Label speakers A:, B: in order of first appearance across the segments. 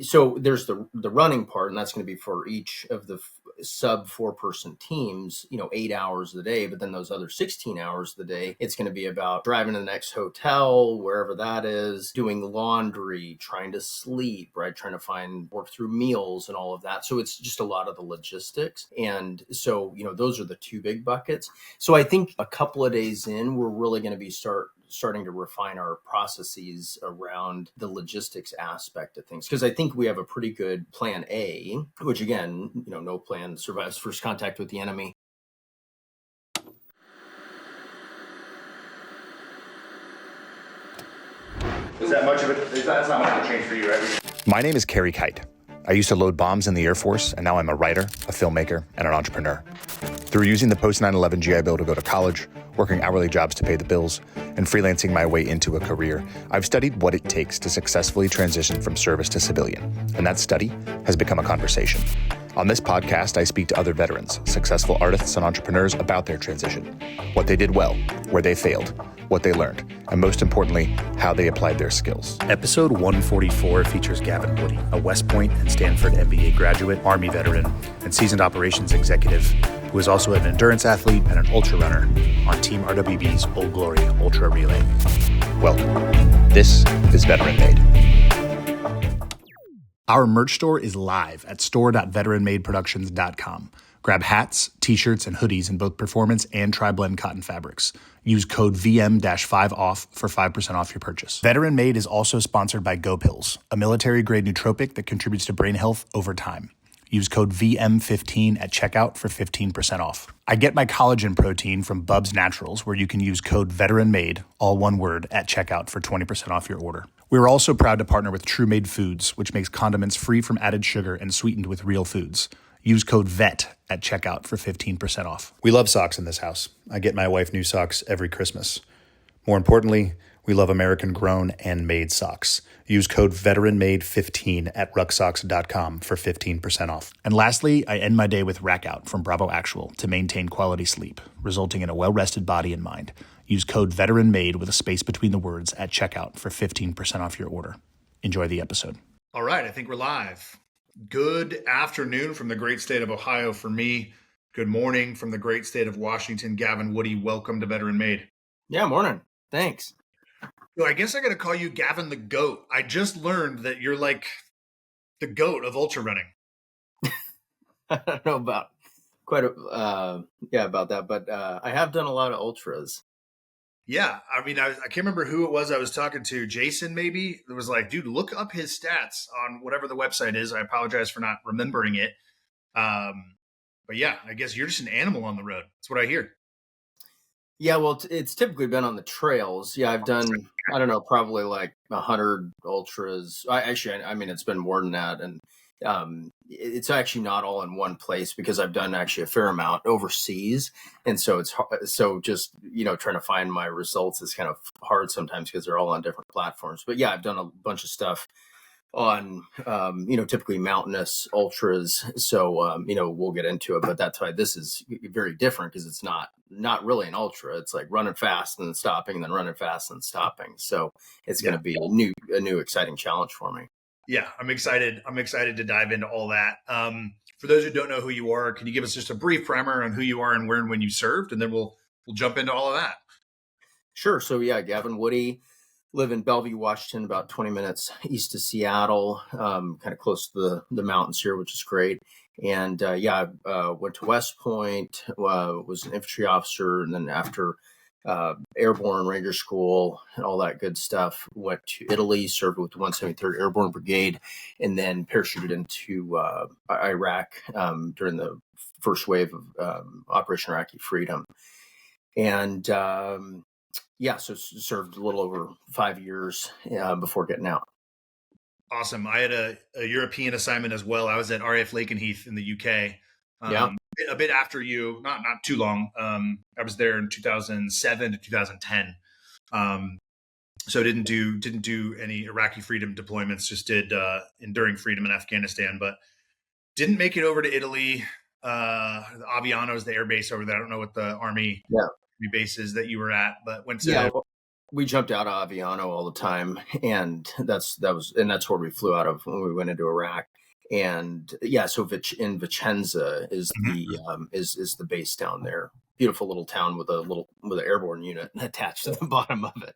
A: So there's the running part, and that's going to be for each of the sub 4-person teams, 8 hours a day. But then those other 16 hours of the day, it's going to be about driving to the next hotel, wherever that is, doing laundry, trying to sleep, right? Trying to work through meals and all of that. So it's just a lot of the logistics. And so, those are the two big buckets. So I think a couple of days in, we're really going to be starting to refine our processes around the logistics aspect of things. Because I think we have a pretty good plan A, which again, no plan survives first contact with the enemy.
B: Is that much of it? That's not much of a change for you, right?
C: My name is Kerry Kite. I used to load bombs in the Air Force, and now I'm a writer, a filmmaker, and an entrepreneur. Through using the post 9/11 GI Bill to go to college, working hourly jobs to pay the bills, and freelancing my way into a career, I've studied what it takes to successfully transition from service to civilian, and that study has become a conversation. On this podcast, I speak to other veterans, successful artists and entrepreneurs about their transition, what they did well, where they failed, what they learned, and most importantly, how they applied their skills. Episode 144 features Gavin Woody, a West Point and Stanford MBA graduate, Army veteran, and seasoned operations executive, who is also an endurance athlete and an ultrarunner on Team RWB's Old Glory Ultra Relay. Welcome. This is Veteran Made. Our merch store is live at store.veteranmadeproductions.com. Grab hats, t-shirts, and hoodies in both performance and tri-blend cotton fabrics. Use code VM-5OFF for 5% off your purchase. Veteran Made is also sponsored by GoPills, a military-grade nootropic that contributes to brain health over time. Use code VM15 at checkout for 15% off. I get my collagen protein from Bubs Naturals, where you can use code VETERANMADE, all one word, at checkout for 20% off your order. We're also proud to partner with True Made Foods, which makes condiments free from added sugar and sweetened with real foods. Use code VET at checkout for 15% off. We love socks in this house. I get my wife new socks every Christmas. More importantly, we love American-grown and made socks. Use code VETERANMADE15 at rucksocks.com for 15% off. And lastly, I end my day with Rack Out from Bravo Actual to maintain quality sleep, resulting in a well-rested body and mind. Use code VETERANMADE with a space between the words at checkout for 15% off your order. Enjoy the episode.
D: All right, I think we're live. Good afternoon from the great state of Ohio for me. Good morning from the great state of Washington. Gavin Woody, welcome to Veteran Made.
A: Yeah, morning. Thanks.
D: So I guess I got to call you Gavin the Goat. I just learned that you're like the goat of ultra running.
A: I don't know about about that, but I have done a lot of ultras.
D: Yeah, I mean, I can't remember who it was I was talking to. Jason, maybe? It was like, dude, look up his stats on whatever the website is. I apologize for not remembering it. But yeah, I guess you're just an animal on the road. That's what I hear.
A: Yeah, well, it's typically been on the trails. Yeah, I've done, I don't know, probably like 100 ultras. I mean, it's been more than that. And it's actually not all in one place because I've done actually a fair amount overseas. And so just, trying to find my results is kind of hard sometimes because they're all on different platforms. But yeah, I've done a bunch of stuff on, typically mountainous ultras. So, we'll get into it, but that's why this is very different because it's not really an ultra. It's like running fast and then stopping and then running fast and stopping. So it's going to be a new exciting challenge for me.
D: Yeah, I'm excited. I'm excited to dive into all that. For those who don't know who you are, can you give us just a brief primer on who you are and where and when you served? And then we'll jump into all of that.
A: Sure. So yeah, Gavin Woody, live in Bellevue, Washington, about 20 minutes east of Seattle, kind of close to the mountains here, which is great. And I went to West Point, was an infantry officer, and then after Airborne Ranger School and all that good stuff, went to Italy, served with the 173rd Airborne Brigade, and then parachuted into Iraq during the first wave of Operation Iraqi Freedom. And so served a little over 5 years before getting out.
D: Awesome. I had a European assignment as well. I was at RAF Lakenheath in the UK. A bit after you, not too long. I was there in 2007 to 2010. So didn't do any Iraqi freedom deployments, just did enduring freedom in Afghanistan, but didn't make it over to Italy. Aviano is the air base over there. I don't know what the Army base is that you were at, but went to
A: we jumped out of Aviano all the time, and that's where we flew out of when we went into Iraq. And yeah, so in Vicenza is the is the base down there. Beautiful little town with an airborne unit attached to the bottom of it.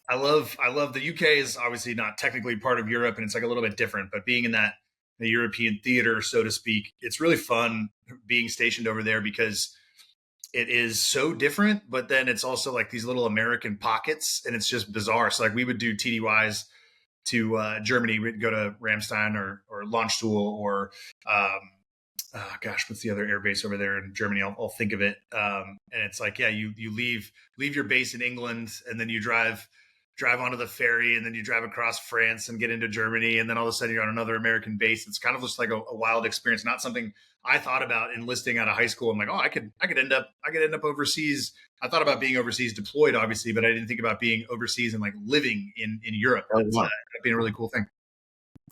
D: I love the UK is obviously not technically part of Europe, and it's like a little bit different, but being in the European theater, so to speak, it's really fun being stationed over there because it is so different, but then it's also like these little American pockets, and it's just bizarre. So like we would do TDYs to Germany. We'd go to Ramstein or Landstuhl or what's the other air base over there in Germany? I'll think of it. And it's like, yeah, you leave your base in England, and then you drive onto the ferry, and then you drive across France and get into Germany, and then all of a sudden you're on another American base. It's kind of just like a wild experience. Not something I thought about enlisting out of high school. I'm like, oh, I could end up overseas. I thought about being overseas deployed, obviously, but I didn't think about being overseas and like living in Europe. That's been a really cool thing.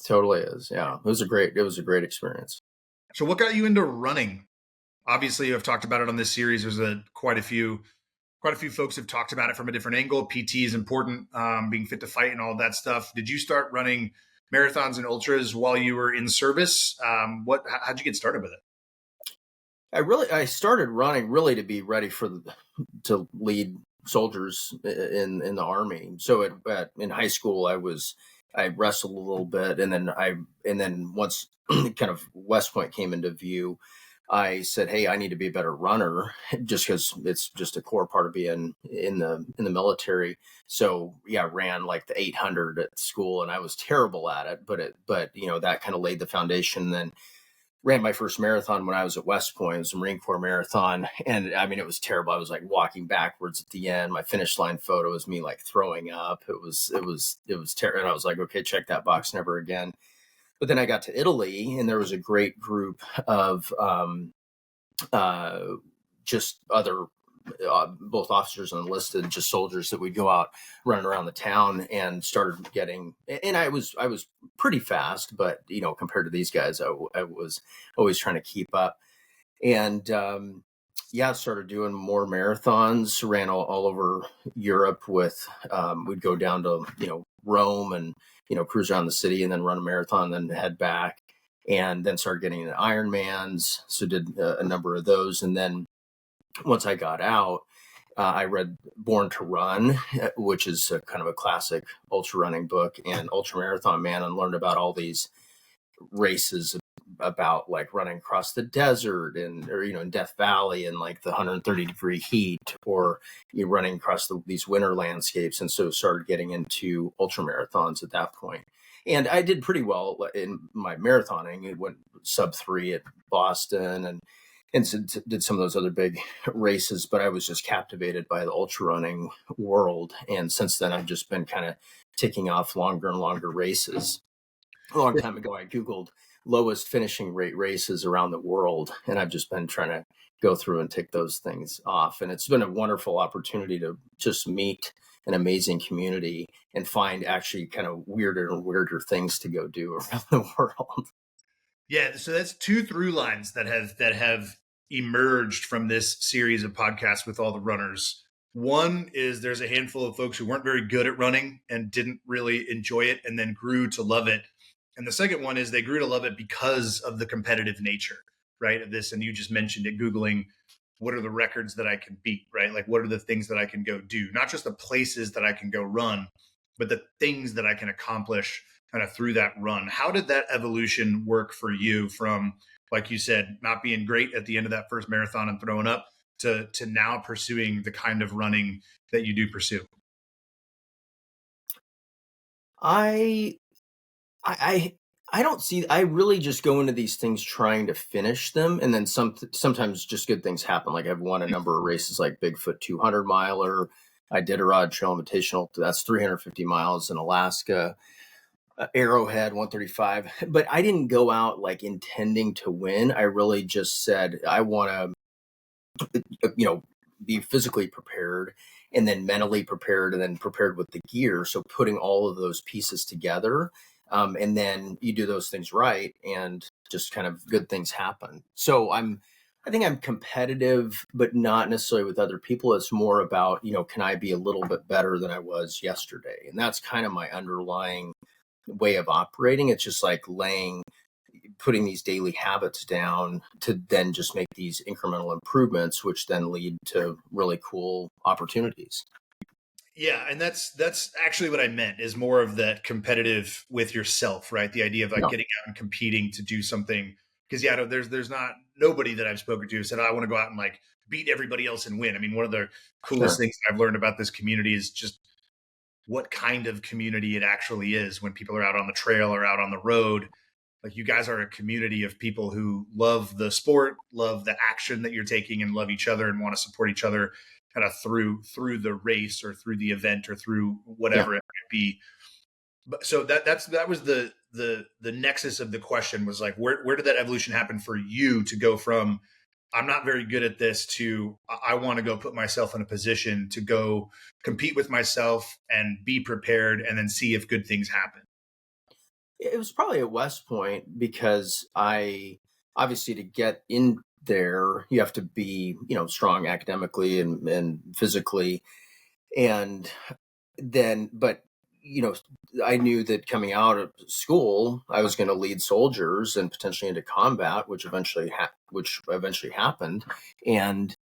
A: It totally is. Yeah, it was a great experience.
D: So what got you into running? Obviously, I've talked about it on this series. There's quite a few folks have talked about it from a different angle. PT is important, being fit to fight and all that stuff. Did you start running marathons and ultras while you were in service? How'd you get started with it?
A: I started running really to be ready to lead soldiers in the Army. So in high school, I wrestled a little bit, and then once kind of West Point came into view, I said, hey, I need to be a better runner, just because it's just a core part of being in the military. So yeah, I ran like the 800 at school, and I was terrible at it, but that kind of laid the foundation. Then ran my first marathon when I was at West Point. It was a Marine Corps marathon, and I mean, it was terrible. I was like walking backwards at the end. My finish line photo was me like throwing up. It was terrible. And I was like, okay, check that box, never again. But then I got to Italy, and there was a great group of just other both officers and enlisted, just soldiers, that we'd go out running around the town, and started getting. And I was pretty fast, but compared to these guys, I was always trying to keep up. And started doing more marathons. Ran all over Europe with. We'd go down to Rome and cruise around the city, and then run a marathon, then head back, and then started getting into Ironmans. So did a number of those. And then once I got out, I read Born to Run, which is kind of a classic ultra running book, and Ultra Marathon Man, and learned about all these races about like running across the desert or in Death Valley in like the 130-degree heat, or running across these winter landscapes. And so started getting into ultra marathons at that point. And I did pretty well in my marathoning. It went sub 3 at Boston, and did some of those other big races, but I was just captivated by the ultra running world. And since then, I've just been kind of ticking off longer and longer races. A long time ago, I Googled lowest finishing rate races around the world, and I've just been trying to go through and tick those things off. And it's been a wonderful opportunity to just meet an amazing community and find actually kind of weirder and weirder things to go do around the world.
D: Yeah, so that's two through lines that have emerged from this series of podcasts with all the runners. One is there's a handful of folks who weren't very good at running and didn't really enjoy it, and then grew to love it. And the second one is they grew to love it because of the competitive nature, right, of this. And you just mentioned it, Googling what are the records that I can beat, right? Like what are the things that I can go do? Not just the places that I can go run, but the things that I can accomplish kind of through that run. How did that evolution work for you from, like you said, not being great at the end of that first marathon and throwing up to now pursuing the kind of running that you do pursue?
A: I don't see. I really just go into these things trying to finish them, and then sometimes just good things happen. Like I've won a number of races, like Bigfoot 200 miler. I did a Rod Trail Invitational. That's 350 miles in Alaska. Arrowhead 135. But I didn't go out like intending to win. I really just said I want to, be physically prepared, and then mentally prepared, and then prepared with the gear. So putting all of those pieces together. And then you do those things right, and just kind of good things happen. So I'm I think I'm competitive, but not necessarily with other people. It's more about, can I be a little bit better than I was yesterday? And that's kind of my underlying way of operating. It's just like putting these daily habits down to then just make these incremental improvements, which then lead to really cool opportunities.
D: Yeah, and that's actually what I meant, is more of that competitive with yourself, right? The idea of like
A: Yeah.
D: getting out and competing to do something. Because there's not nobody that I've spoken to who said, I want to go out and like beat everybody else and win. I mean, one of the coolest
A: Sure.
D: things I've learned about this community is just what kind of community it actually is when people are out on the trail or out on the road. Like, you guys are a community of people who love the sport, love the action that you're taking, and love each other and want to support each other kind of through the race or through the event or through whatever it might be. But so that was the nexus of the question, was like, where did that evolution happen for you to go from I'm not very good at this to I want to go put myself in a position to go compete with myself and be prepared and then see if good things happen?
A: It was probably at West Point, because I obviously, to get in there, you have to be, strong academically and physically. And then, but, you know, I knew that coming out of school, I was going to lead soldiers and potentially into combat, which eventually happened. And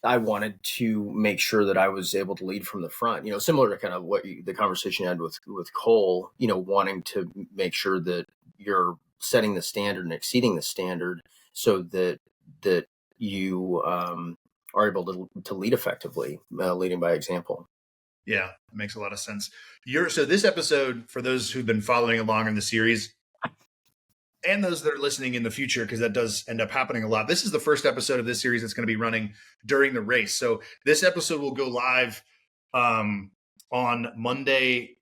A: I wanted to make sure that I was able to lead from the front, similar to kind of the conversation you had with Cole, wanting to make sure that you're setting the standard and exceeding the standard, so that you are able to lead effectively, leading by example.
D: Yeah, it makes a lot of sense. So this episode, for those who've been following along in the series and those that are listening in the future, because that does end up happening a lot, this is the first episode of this series that's going to be running during the race. So this episode will go live on Monday.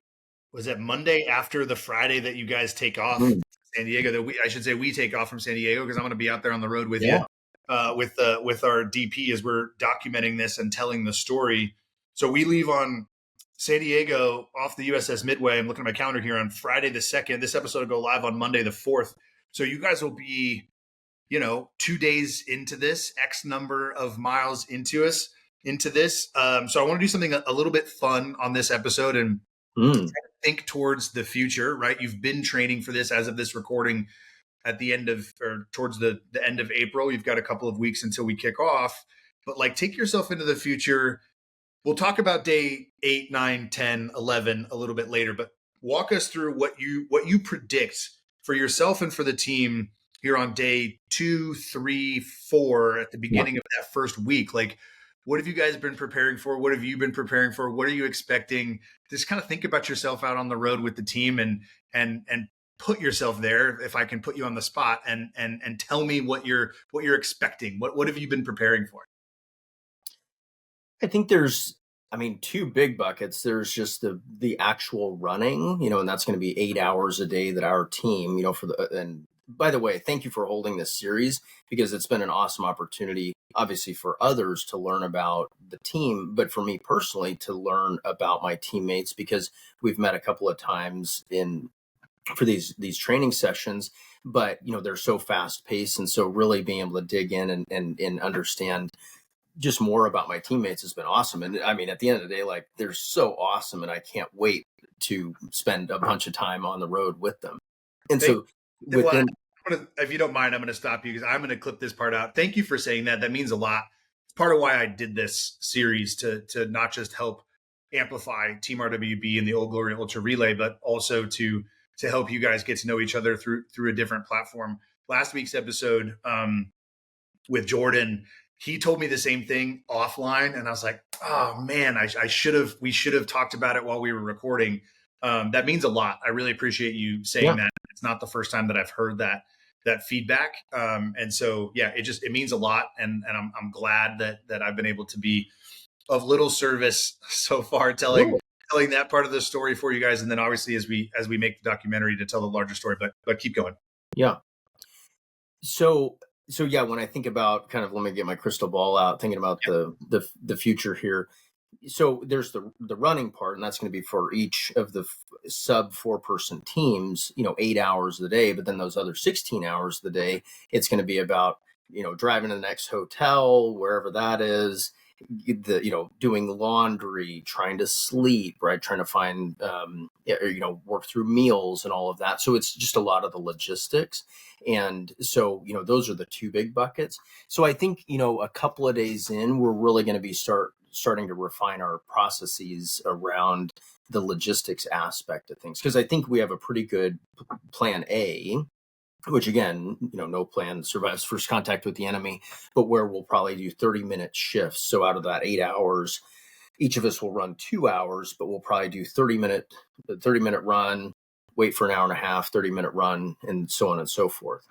D: Was that Monday after the Friday that you guys take off San Diego? I should say we take off from San Diego, because I'm going to be out there on the road with you, with our DP, as we're documenting this and telling the story. So we leave on San Diego off the USS Midway. I'm looking at my calendar here, on Friday the 2nd. This episode will go live on Monday the 4th. So you guys will be, 2 days into this, X number of miles into this. So I want to do something a little bit fun on this episode and think towards the future, right? You've been training for this as of this recording at the end of, or towards the end of April. You've got a couple of weeks until we kick off, but like, take yourself into the future. We'll talk about day 8, 9, 10, 11 a little bit later, but walk us through what you predict for yourself and for the team here on day 2, 3, 4 at the beginning of that first week. Like, what have you guys been preparing for? What have you been preparing for? What are you expecting? Just kind of think about yourself out on the road with the team, and put yourself there, if I can put you on the spot, and tell me what you're expecting. What have you been preparing for?
A: I think there's, two big buckets. There's just the actual running, and that's going to be 8 hours a day that our team, and by the way, thank you for holding this series, because it's been an awesome opportunity, obviously, for others to learn about the team, but for me personally to learn about my teammates, because we've met a couple of times for these training sessions, but they're so fast paced. And so really being able to dig in and understand just more about my teammates has been awesome. And at the end of the day, like, they're so awesome, and I can't wait to spend a bunch of time on the road with them. And so within,
D: if you don't mind, I'm going to stop you, because I'm going to clip this part out. Thank you for saying that. That means a lot. It's part of why I did this series, to not just help amplify Team RWB and the Old Glory Ultra Relay, but also to help you guys get to know each other through a different platform. Last week's episode with Jordan, he told me the same thing offline, and I was like, oh man, we should have talked about it while we were recording. That means a lot. I really appreciate you saying that. It's not the first time that I've heard that feedback. And so, yeah, it means a lot. And I'm glad that I've been able to be of little service so far, telling that part of the story for you guys. And then obviously as we make the documentary, to tell the larger story, but keep going.
A: Yeah. So yeah, when I think about kind of, let me get my crystal ball out, thinking about the future here. So there's the running part, and that's going to be for each of the sub 4-person teams, 8 hours a day. But then those other 16 hours of the day, it's going to be about driving to the next hotel, wherever that is, doing laundry, trying to sleep, right? Trying to find, work through meals and all of that. So it's just a lot of the logistics. And so, those are the two big buckets. So I think, a couple of days in, we're really going to be starting to refine our processes around the logistics aspect of things. Because I think we have a pretty good plan A, which again, no plan survives first contact with the enemy, but where we'll probably do 30-minute shifts. So out of that 8 hours, each of us will run 2 hours, but we'll probably do 30-minute run, wait for an hour and a half, 30-minute run, and so on and so forth.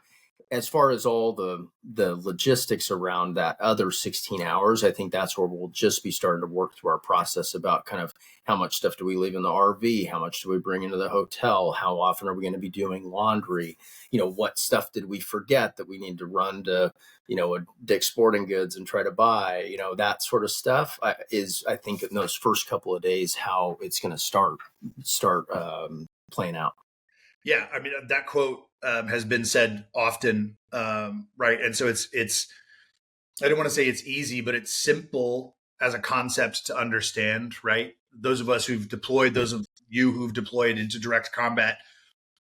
A: As far as all the logistics around that other 16 hours, I think that's where we'll just be starting to work through our process about kind of how much stuff do we leave in the RV? How much do we bring into the hotel? How often are we going to be doing laundry? What stuff did we forget that we need to run to, a Dick's Sporting Goods and try to buy, that sort of stuff is, I think, in those first couple of days, how it's going to start playing out.
D: Yeah. I mean, that quote has been said often, right? And so it's, I don't want to say it's easy, but it's simple as a concept to understand, right? Those of us who've deployed, those of you who've deployed into direct combat,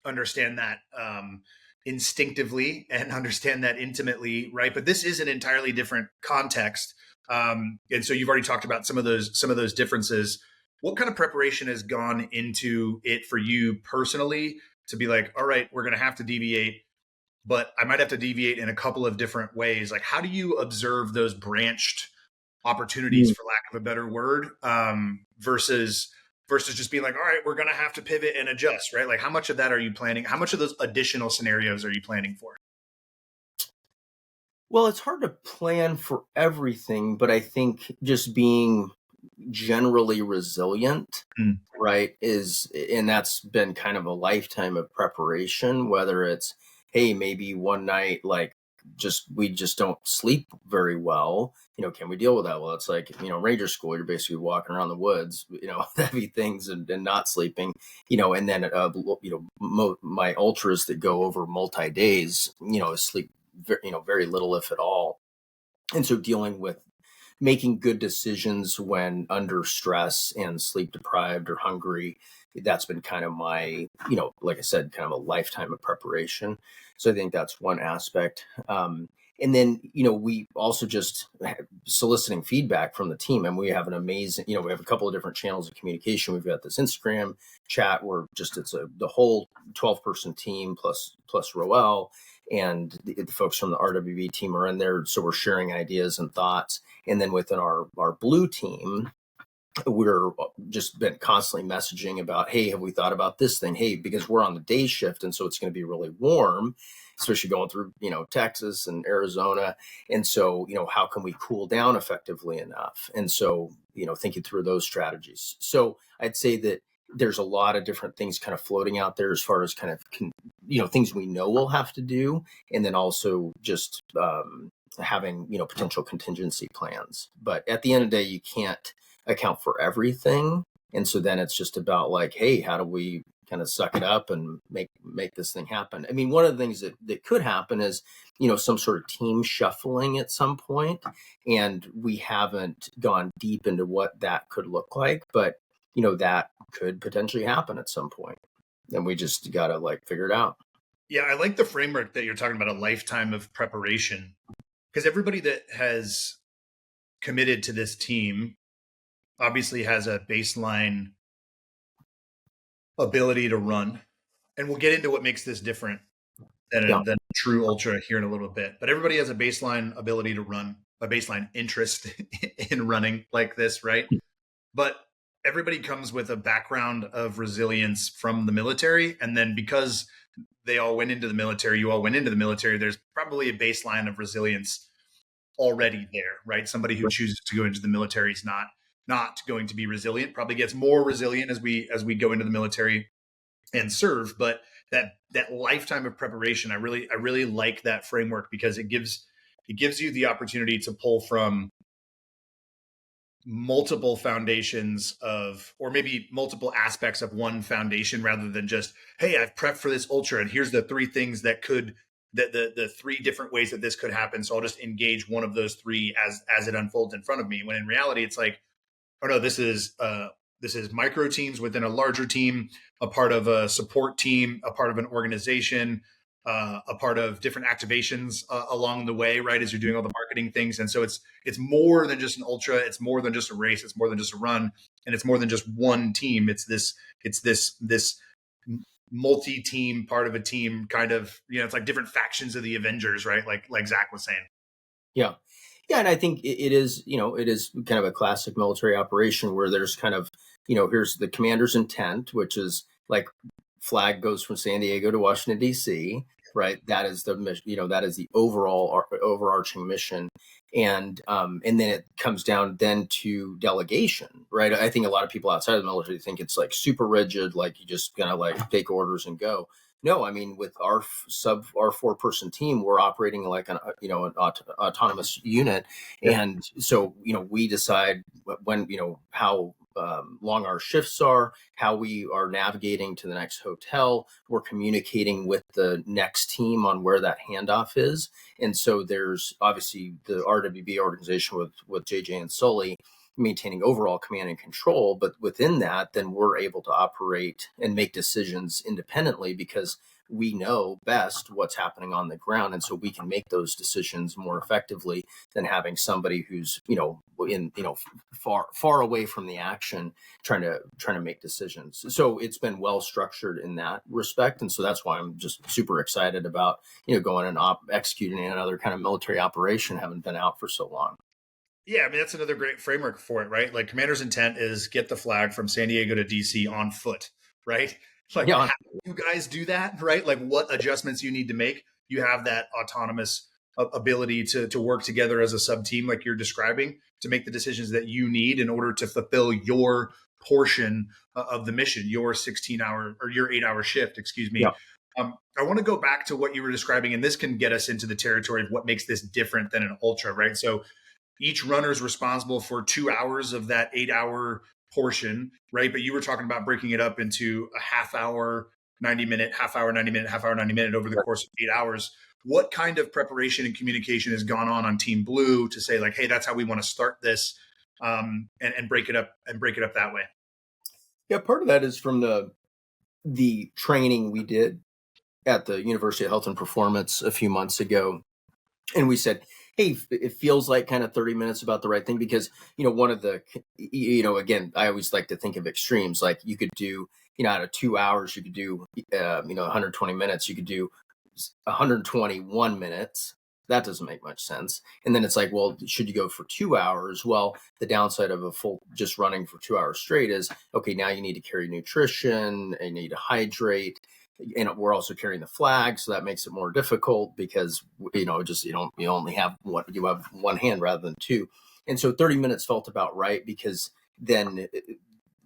D: understand that instinctively and understand that intimately, right? But this is an entirely different context. And so you've already talked about some of those differences. What kind of preparation has gone into it for you personally to be like, all right, we're going to have to deviate, but I might have to deviate in a couple of different ways. Like, how do you observe those branched opportunities, for lack of a better word, versus just being like, all right, we're going to have to pivot and adjust, right? Like, how much of that are you planning? How much of those additional scenarios are you planning for?
A: Well, it's hard to plan for everything, but I think just being generally resilient, right, and that's been kind of a lifetime of preparation, whether it's, hey, maybe one night, like, we just don't sleep very well, can we deal with that? Well, it's like, ranger school, you're basically walking around the woods, heavy things and not sleeping, and then my ultras that go over multi days, sleep very little, if at all. And so dealing with making good decisions when under stress and sleep deprived or hungry, that's been kind of my, like I said, kind of a lifetime of preparation. So I think that's one aspect. And then, we also just soliciting feedback from the team, and we have an amazing, we have a couple of different channels of communication. We've got this Instagram chat where it's the whole 12-person team plus Roel, and the folks from the RWB team are in there. So we're sharing ideas and thoughts. And then within our blue team, we're just been constantly messaging about, hey, have we thought about this thing? Hey, because we're on the day shift, and so it's going to be really warm, especially going through, Texas and Arizona. And so, how can we cool down effectively enough? And so, thinking through those strategies. So I'd say that there's a lot of different things kind of floating out there as far as kind of, things we know we'll have to do. And then also just having, potential contingency plans. But at the end of the day, you can't account for everything. And so then it's just about like, hey, how do we kind of suck it up and make this thing happen? I mean, one of the things that could happen is, some sort of team shuffling at some point. And we haven't gone deep into what that could look like, but that could potentially happen at some point. And we just got to figure it out.
D: Yeah, I like the framework that you're talking about, a lifetime of preparation, because everybody that has committed to this team obviously has a baseline ability to run. And we'll get into what makes this different than a true ultra here in a little bit. But everybody has a baseline ability to run, a baseline interest in running like this, right? But everybody comes with a background of resilience from the military. And then because they all went into the military, you all went into the military, there's probably a baseline of resilience already there, right? Somebody who chooses to go into the military is not going to be resilient, probably gets more resilient as we go into the military and serve. But that lifetime of preparation, I really like that framework, because it gives you the opportunity to pull from multiple foundations or maybe multiple aspects of one foundation, rather than just, hey, I've prepped for this ultra and here's the 3 things that could the three different ways that this could happen. So I'll just engage one of those three as it unfolds in front of me. When in reality, it's like, oh no, this is micro teams within a larger team, a part of a support team, a part of an organization, a part of different activations along the way, right? As you're doing all the marketing things. And so it's more than just an ultra. It's more than just a race. It's more than just a run. And it's more than just one team. It's this multi-team part of a team kind of, it's like different factions of the Avengers, right? Like Zach was saying.
A: Yeah. Yeah. And I think it is kind of a classic military operation where there's kind of, here's the commander's intent, which is like flag goes from San Diego to Washington, D.C., right? That is the mission, that is the overall overarching mission. And then it comes down then to delegation, right? I think a lot of people outside of the military think it's like super rigid, like you just gonna like take orders and go. No, I mean, with our 4-person team, we're operating like an autonomous unit. Yeah. And so, we decide when, how long our shifts are, how we are navigating to the next hotel. We're communicating with the next team on where that handoff is. And so there's obviously the RWB organization with JJ and Sully maintaining overall command and control. But within that, then we're able to operate and make decisions independently because we know best what's happening on the ground. And so we can make those decisions more effectively than having somebody who's, far away from the action trying to make decisions. So it's been well structured in that respect. And so that's why I'm just super excited about, going and executing another kind of military operation, having been out for so long.
D: Yeah, I mean, that's another great framework for it, right? Like commander's intent is get the flag from San Diego to DC on foot, right? Like, how do you guys do that, right? Like what adjustments you need to make. You have that autonomous ability to work together as a sub team, like you're describing, to make the decisions that you need in order to fulfill your portion of the mission, your 16-hour or your 8-hour shift, excuse me. Yeah. I want to go back to what you were describing, and this can get us into the territory of what makes this different than an ultra, right? So each runner is responsible for 2 hours of that 8-hour portion, right? But you were talking about breaking it up into a half hour, 90 minute, half hour, 90 minute, half hour, 90 minute over the course of 8 hours. What kind of preparation and communication has gone on Team Blue to say like, hey, that's how we want to start this, and break it up that way?
A: Yeah, part of that is from the training we did at the University of Health and Performance a few months ago. And we said, hey, it feels like kind of 30 minutes about the right thing because, one of the, again, I always like to think of extremes. Like you could do, out of 2 hours, you could do, 120 minutes, you could do 121 minutes. That doesn't make much sense. And then it's like, well, should you go for 2 hours? Well, the downside of a full just running for 2 hours straight is, okay, now you need to carry nutrition and you need to hydrate. And we're also carrying the flag, so that makes it more difficult because you only have one hand rather than two, and so 30 minutes felt about right because then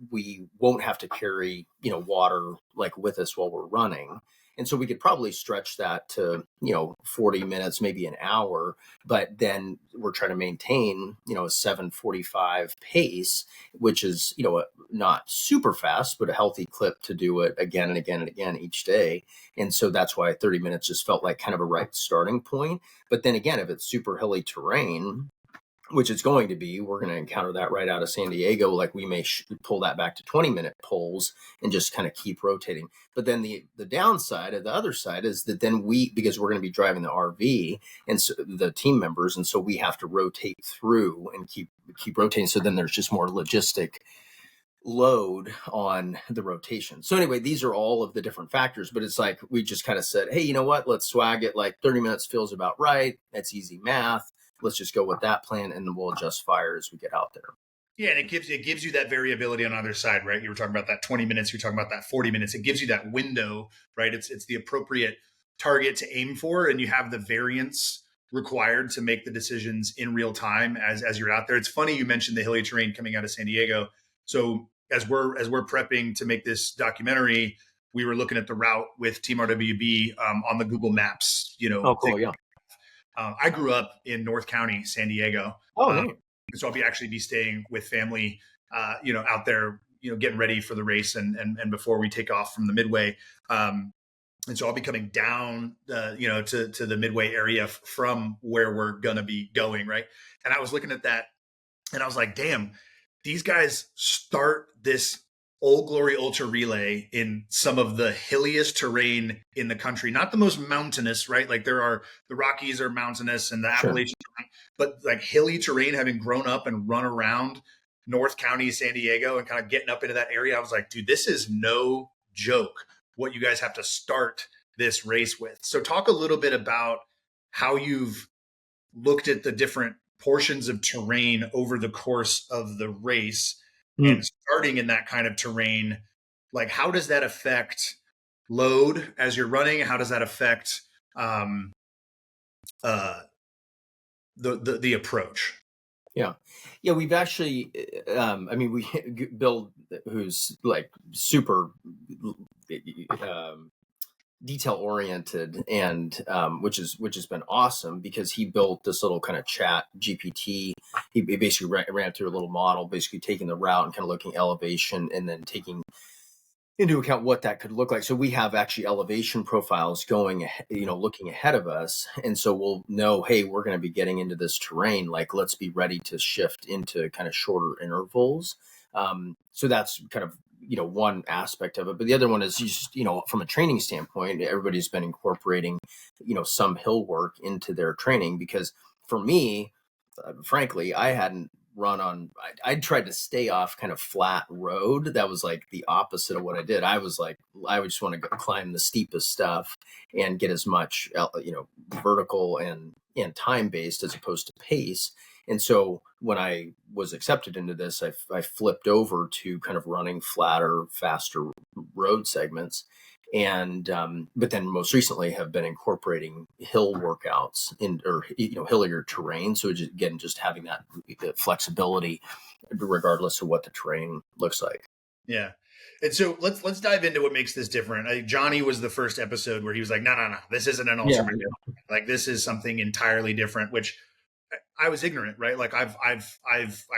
A: we won't have to carry water like with us while we're running. And so we could probably stretch that to 40 minutes, maybe an hour, but then we're trying to maintain a 7:45 pace, which is not super fast, but a healthy clip to do it again and again and again each day. And so that's why 30 minutes just felt like kind of a right starting point. But then again, if it's super hilly terrain, which it's going to be, we're going to encounter that right out of San Diego. Like we may pull that back to 20-minute pulls and just kind of keep rotating. But then the downside of the other side is that then because we're going to be driving the RV and so the team members, and so we have to rotate through and keep rotating. So then there's just more logistic load on the rotation. So anyway, these are all of the different factors, but it's like we just kind of said, hey, you know what? Let's swag it. Like 30 minutes feels about right. That's easy math. Let's just go with that plan, and then we'll adjust fire as we get out there.
D: Yeah, and it gives you that variability on either side, right? You were talking about that 20 minutes, you're talking about that 40 minutes. It gives you that window, right? It's the appropriate target to aim for, and you have the variance required to make the decisions in real time as you're out there. It's funny you mentioned the hilly terrain coming out of San Diego. So as we're prepping to make this documentary, we were looking at the route with Team RWB on the Google Maps.
A: Oh, cool, yeah.
D: I grew up in North County, San Diego.
A: Oh, nice.
D: So I'll actually be staying with family, out there, getting ready for the race and before we take off from the midway. And so I'll be coming down, to the Midway area from where we're going to be going. Right. And I was looking at that and I was like, damn, these guys start this Old Glory Ultra Relay in some of the hilliest terrain in the country, not the most mountainous, right? Like the Rockies are mountainous and the Appalachian, but like hilly terrain, having grown up and run around North County, San Diego, and kind of getting up into that area. I was like, dude, this is no joke what you guys have to start this race with. So talk a little bit about how you've looked at the different portions of terrain over the course of the race and starting in that kind of terrain. Like, how does that affect load as you're running? How does that affect the approach?
A: Yeah. We've actually, we Bill, who's like super detail oriented, and which has been awesome, because he built this little kind of chat GPT. He basically ran through a little model, basically taking the route and kind of looking elevation and then taking into account what that could look like. So we have actually elevation profiles going, looking ahead of us. And so we'll know, hey, we're going to be getting into this terrain. Like, let's be ready to shift into kind of shorter intervals. So that's kind of, one aspect of it. But the other one is just, from a training standpoint, everybody's been incorporating, some hill work into their training, because for me, frankly, I hadn't run on, I tried to stay off kind of flat road. That was like the opposite of what I did. I was like, I would just want to go climb the steepest stuff and get as much, vertical and time based as opposed to pace. And so when I was accepted into this, I flipped over to kind of running flatter, faster road segments. And but then most recently have been incorporating hill workouts hillier terrain. So just having that flexibility regardless of what the terrain looks like.
D: Yeah. And so let's dive into what makes this different. I think Johnny was the first episode where he was like, no, this isn't an ultra marathon. Like, this is something entirely different, which I was ignorant, right? Like I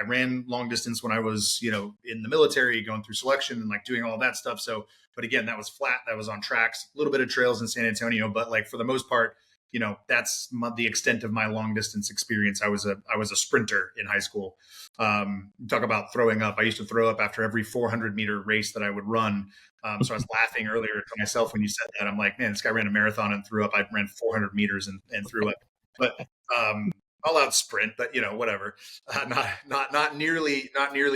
D: ran long distance when I was, in the military, going through selection and like doing all that stuff. So, but again, that was flat, that was on tracks, a little bit of trails in San Antonio, but like for the most part, that's the extent of my long distance experience. I was a sprinter in high school. Talk about throwing up. I used to throw up after every 400-meter race that I would run. So I was laughing earlier to myself when you said that. I'm like, man, this guy ran a marathon and threw up. I ran 400 meters and threw up. But all out sprint, but whatever. Not nearly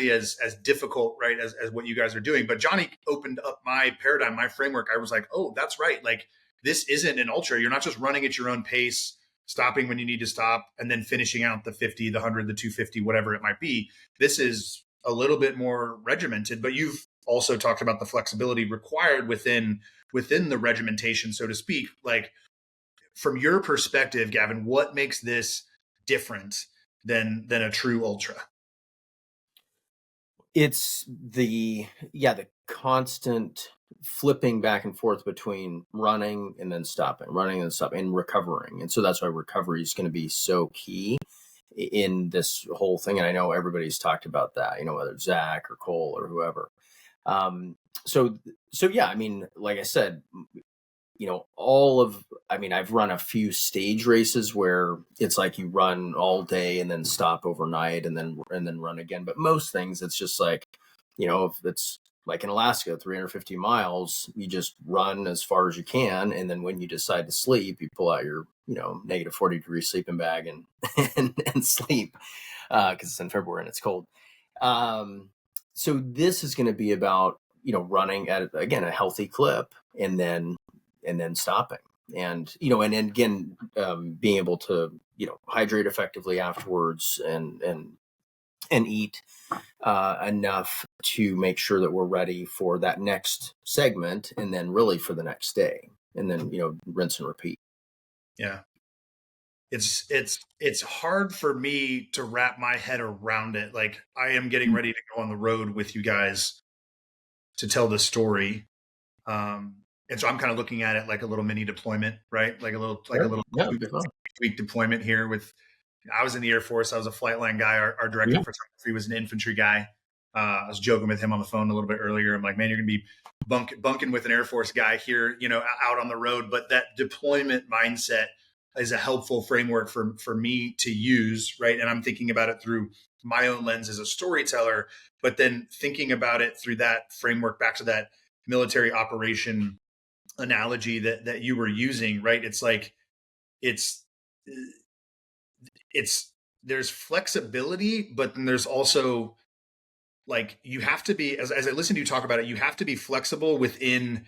D: as difficult, right, as what you guys are doing. But Johnny opened up my paradigm, my framework. I was like, oh, that's right. Like, this isn't an ultra. You're not just running at your own pace, stopping when you need to stop, and then finishing out the 50, the 100, the 250, whatever it might be. This is a little bit more regimented, but you've also talked about the flexibility required within the regimentation, so to speak. Like, from your perspective, Gavin, what makes this different than a true ultra?
A: It's the constant flipping back and forth between running and then stopping, and recovering. And so that's why recovery is going to be so key in this whole thing. And I know everybody's talked about that, whether it's Zach or Cole or whoever. So yeah, like I said, I've run a few stage races where it's like you run all day and then stop overnight and then run again. But most things, it's just like, if it's like in Alaska, 350 miles, you just run as far as you can. And then when you decide to sleep, you pull out your, negative 40-degree sleeping bag and, and sleep, because it's in February and it's cold. So this is going to be about, running at, again, a healthy clip and then stopping, and again, being able to, hydrate effectively afterwards and eat enough to make sure that we're ready for that next segment, and then really for the next day, and then, rinse and repeat.
D: Yeah. It's hard for me to wrap my head around it. Like, I am getting ready to go on the road with you guys to tell the story. And so I'm kind of looking at it like a little mini deployment, right? Like a little week deployment here. I was in the Air Force. I was a flight line guy. Our director of photography was an infantry guy. I was joking with him on the phone a little bit earlier. I'm like, man, you're going to be bunking with an Air Force guy here, out on the road. But that deployment mindset is a helpful framework for me to use, right? And I'm thinking about it through my own lens as a storyteller, but then thinking about it through that framework back to that military operation analogy that you were using, right? It's like it's there's flexibility, but then there's also like you have to be, as I listen to you talk about it, you have to be flexible within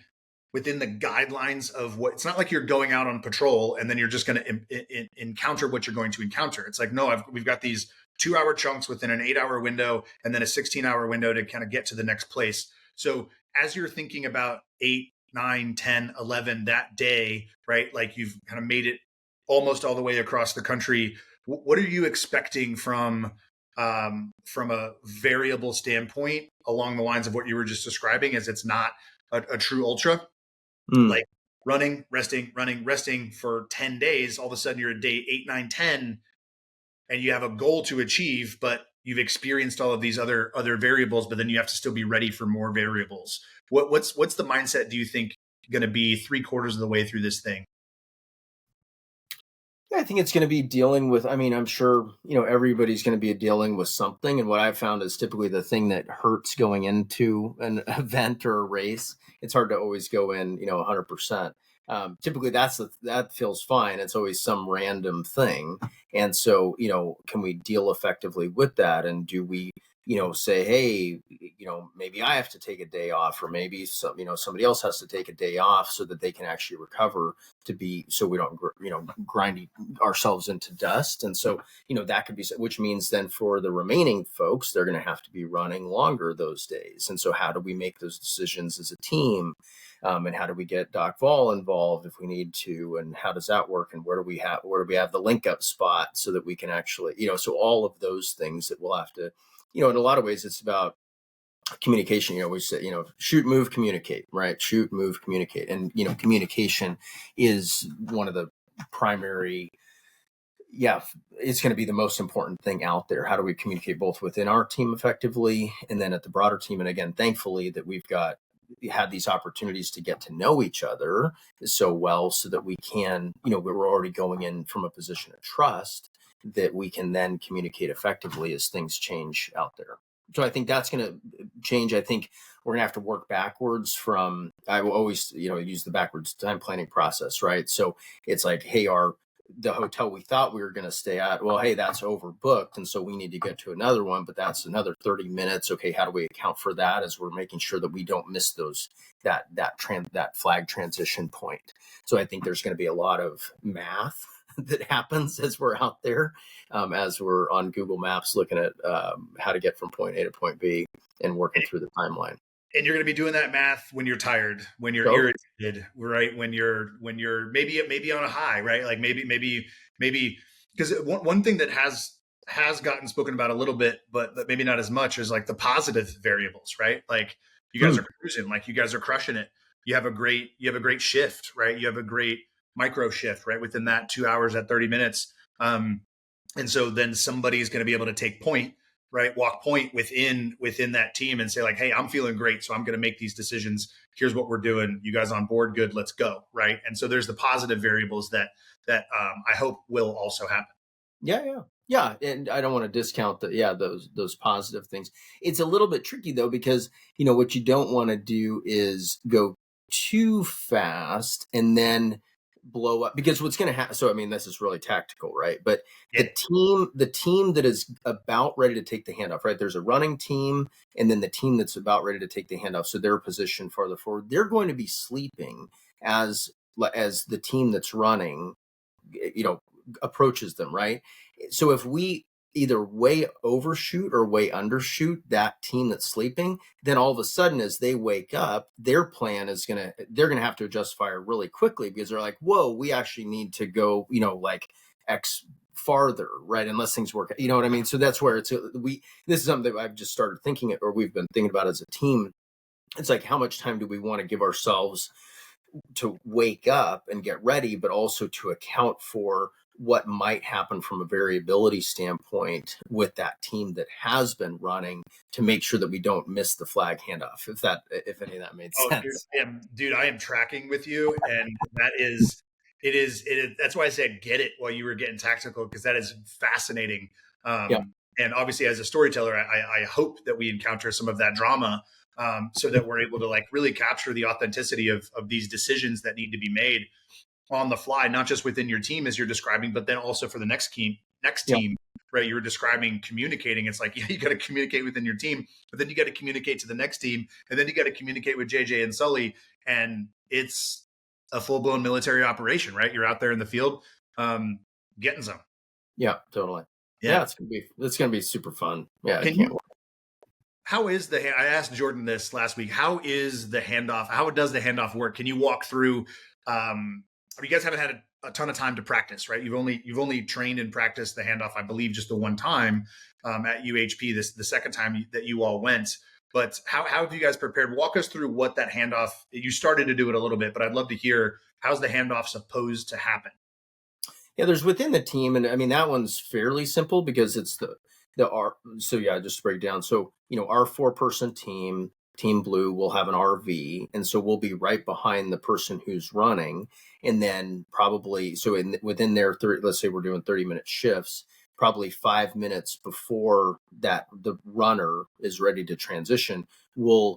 D: the guidelines of what. It's not like you're going out on patrol and then you're just going to encounter what you're going to encounter. It's like, no, we've got these 2-hour chunks within an 8-hour window and then a 16-hour window to kind of get to the next place. So as you're thinking about 8, 9, 10, 11 that day, right? Like you've kind of made it almost all the way across the country. What are you expecting from a variable standpoint along the lines of what you were just describing, as it's not a true ultra, like running, resting for 10 days, all of a sudden you're at day 8, 9, 10, and you have a goal to achieve, but you've experienced all of these other variables, but then you have to still be ready for more variables. What's the mindset, do you think, going to be 3/4 of the way through this thing?
A: Yeah, I think it's going to be dealing with, I'm sure, everybody's going to be dealing with something. And what I've found is typically the thing that hurts going into an event or a race, it's hard to always go in, 100%. Typically that feels fine. It's always some random thing. And so, can we deal effectively with that? And do we, say, hey, maybe I have to take a day off, or maybe somebody else has to take a day off so that they can actually recover, so we don't, grind ourselves into dust. And so, that could be, which means then for the remaining folks, they're going to have to be running longer those days. And so how do we make those decisions as a team? And how do we get Doc Vol involved if we need to? And how does that work? And where do we have the link up spot so that we can actually, so all of those things that we'll have to, in a lot of ways, it's about communication. We say, shoot, move, communicate, right? Shoot, move, communicate. And, communication is one of the primary, it's going to be the most important thing out there. How do we communicate both within our team effectively and then at the broader team? And again, thankfully that we've had these opportunities to get to know each other so well so that we can, we're already going in from a position of trust that we can then communicate effectively as things change out there. So I think that's going to change. I think we're going to have to work backwards from, I will always, use the backwards time planning process, right? So it's like, hey, the hotel we thought we were going to stay at, well, hey, that's overbooked. And so we need to get to another one, but that's another 30 minutes. Okay. How do we account for that as we're making sure that we don't miss that flag transition point? So I think there's going to be a lot of math that happens as we're out there, as we're on Google Maps looking at how to get from point A to point B and working through the timeline.
D: And you're going to be doing that math when you're tired, when you're irritated, right? When you're maybe on a high, right? Like maybe because one thing that has gotten spoken about a little bit, but maybe not as much, is like the positive variables, right? Like you guys are cruising, like you guys are crushing it. You have a great shift, right? You have a great micro shift, right? Within that 2 hours at 30 minutes. And so then somebody's going to be able to take point, right? Walk point within that team and say like, hey, I'm feeling great. So I'm going to make these decisions. Here's what we're doing. You guys on board? Good. Let's go. Right. And so there's the positive variables that I hope will also happen.
A: Yeah. And I don't want to discount those positive things. It's a little bit tricky though, because, what you don't want to do is go too fast and then blow up, because what's going to happen. So, this is really tactical, right? But the team that is about ready to take the handoff, right? There's a running team and then the team that's about ready to take the handoff. So they're positioned farther forward. They're going to be sleeping as the team that's running, approaches them, right? So if we either way overshoot or way undershoot that team that's sleeping, then all of a sudden as they wake up, their plan is they're going to have to adjust fire really quickly, because they're like, whoa, we actually need to go, like X farther, right? Unless things work, you know what I mean? So that's where this is something that I've just started thinking, or we've been thinking about as a team. It's like, how much time do we want to give ourselves wake up and get ready, but also to account for what might happen from a variability standpoint with that team that has been running, to make sure that we don't miss the flag handoff, if any of that made sense.
D: Dude, I am tracking with you, and that's why I said get it while you were getting tactical, because that is fascinating. And obviously, as a storyteller, I hope that we encounter some of that drama, so that we're able to like really capture the authenticity of these decisions that need to be made on the fly, not just within your team as you're describing, but then also for the next team, right? You were describing communicating. It's like, yeah, you got to communicate within your team, but then you got to communicate to the next team, and then you got to communicate with JJ and Sully. And it's a full blown military operation, right? You're out there in the field, getting some.
A: Yeah, totally. Yeah, it's gonna be super fun. Yeah,
D: how is I asked Jordan this last week. How is the handoff? How does the handoff work? Can you walk through? You guys haven't had a ton of time to practice, right? You've only trained and practiced the handoff, I believe, just the one time at UHP. The second time that you all went. But how have you guys prepared? Walk us through what that handoff. You started to do it a little bit, but I'd love to hear, how's the handoff supposed to happen?
A: Yeah, there's within the team, and I mean that one's fairly simple because it's the R. So yeah, just to break down. So our 4-person team. Team Blue will have an RV, and so we'll be right behind the person who's running, and then probably within their let's say we're doing 30-minute shifts, probably 5 minutes before that the runner is ready to transition, we'll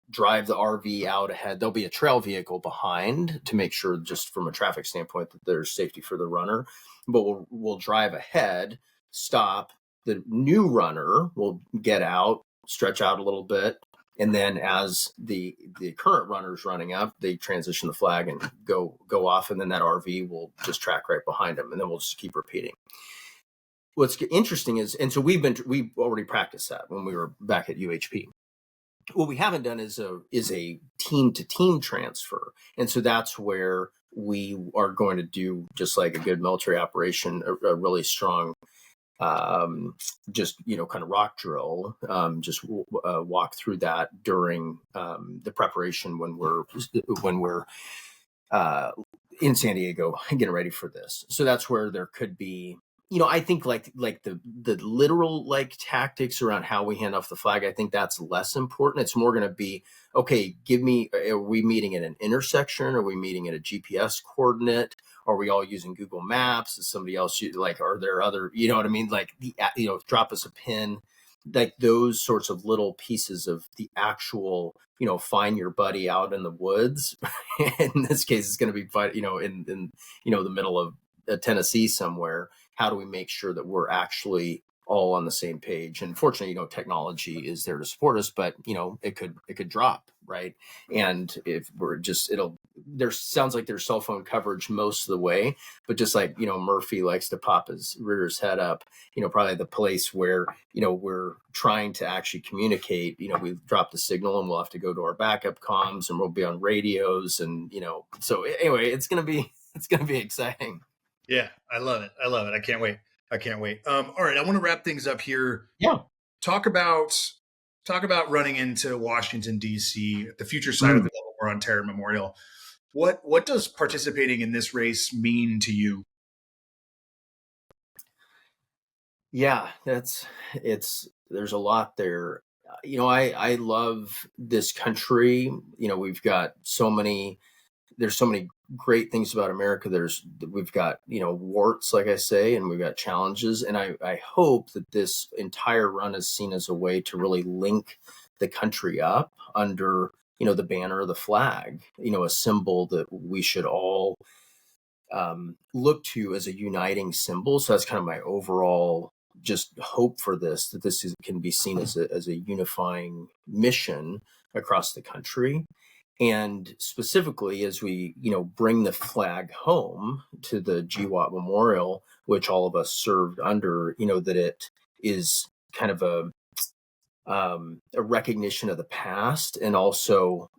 A: drive the RV out ahead. There'll be a trail vehicle behind to make sure, just from a traffic standpoint, that there's safety for the runner, but we'll drive ahead, stop. The new runner will get out, stretch out a little bit, and then as the current runner's running up, they transition the flag and go off, and then that RV will just track right behind them, and then we'll just keep repeating. What's interesting is, and so we've already practiced that when we were back at UHP. What we haven't done is a team to team transfer, and so that's where we are going to do, just like a good military operation, a really strong just kind of rock drill, just walk through that during the preparation when we're in San Diego getting ready for this. So that's where there could be, I think like the literal like tactics around how we hand off the flag, I think that's less important. It's more going to be, okay, are we meeting at an intersection? Are we meeting at a GPS coordinate? Are we all using Google Maps? Is somebody else are there other, you know what I mean? Like drop us a pin, like those sorts of little pieces of the actual, find your buddy out in the woods. In this case, it's going to be, in the middle of Tennessee somewhere. How do we make sure that we're actually all on the same page? And fortunately, technology is there to support us, but it could drop, right? And if we're sounds like there's cell phone coverage most of the way, but just like Murphy likes to rear his head up, probably the place where we're trying to actually communicate, we've dropped the signal and we'll have to go to our backup comms, and we'll be on radios, and so anyway, it's gonna be exciting.
D: Yeah, I love it. I can't wait. All right, I want to wrap things up here.
A: Yeah.
D: Talk about running into Washington, D.C., the future site of the Global War on Terror Memorial. What does participating in this race mean to you?
A: Yeah, there's a lot there. I love this country. We've got there's so many great things about America. We've got, warts, like I say, and we've got challenges. And I hope that this entire run is seen as a way to really link the country up under, the banner of the flag, a symbol that we should all look to as a uniting symbol. So that's kind of my overall just hope for this, that this can be seen as a unifying mission across the country. And specifically, as we, bring the flag home to the GWAT Memorial, which all of us served under, that it is kind of a recognition of the past, and also,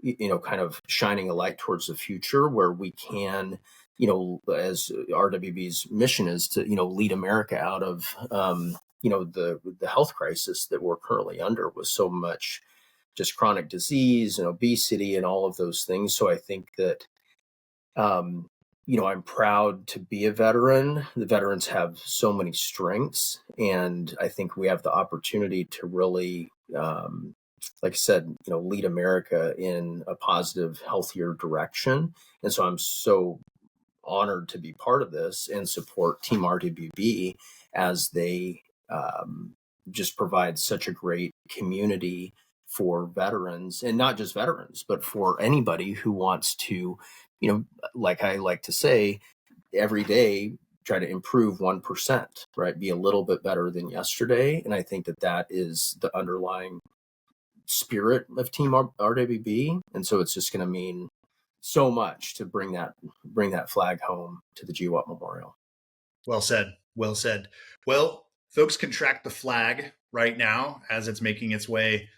A: kind of shining a light towards the future, where we can, as RWB's mission is to, lead America out of, the health crisis that we're currently under, with so much just chronic disease and obesity and all of those things. So I think that, I'm proud to be a veteran. The veterans have so many strengths, and I think we have the opportunity to really, like I said, lead America in a positive, healthier direction. And so I'm so honored to be part of this and support Team RWB as they just provide such a great community for veterans, and not just veterans, but for anybody who wants to, like I like to say, every day try to improve 1%, right? Be a little bit better than yesterday. And I think that is the underlying spirit of Team RWB. And so it's just going to mean so much to bring that flag home to the GWAT Memorial.
D: Well said. Well said. Well, folks can track the flag right now as it's making its way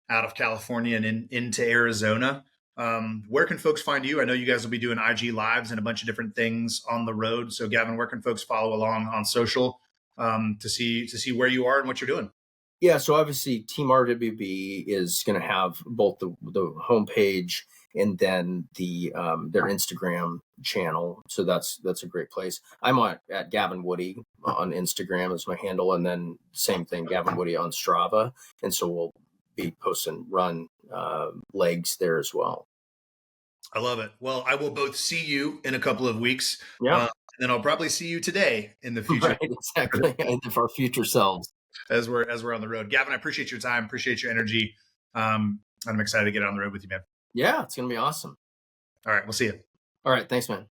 D: out of California and into Arizona. Where can folks find you? I know you guys will be doing IG lives and a bunch of different things on the road. So Gavin, where can folks follow along on social to see where you are and what you're doing?
A: Yeah, so obviously Team RWB is going to have both the homepage and then their Instagram channel. So that's a great place. I'm at Gavin Woody on Instagram as my handle, and then same thing, Gavin Woody on Strava. And so we'll be posting run legs there as well.
D: I love it. Well, I will both see you in a couple of weeks.
A: Yeah.
D: And then I'll probably see you today in the future.
A: Right, exactly. Of our future selves.
D: As we're on the road. Gavin, I appreciate your time, appreciate your energy. I'm excited to get on the road with you, man.
A: Yeah, it's going to be awesome.
D: All right, we'll see you.
A: All right, thanks, man.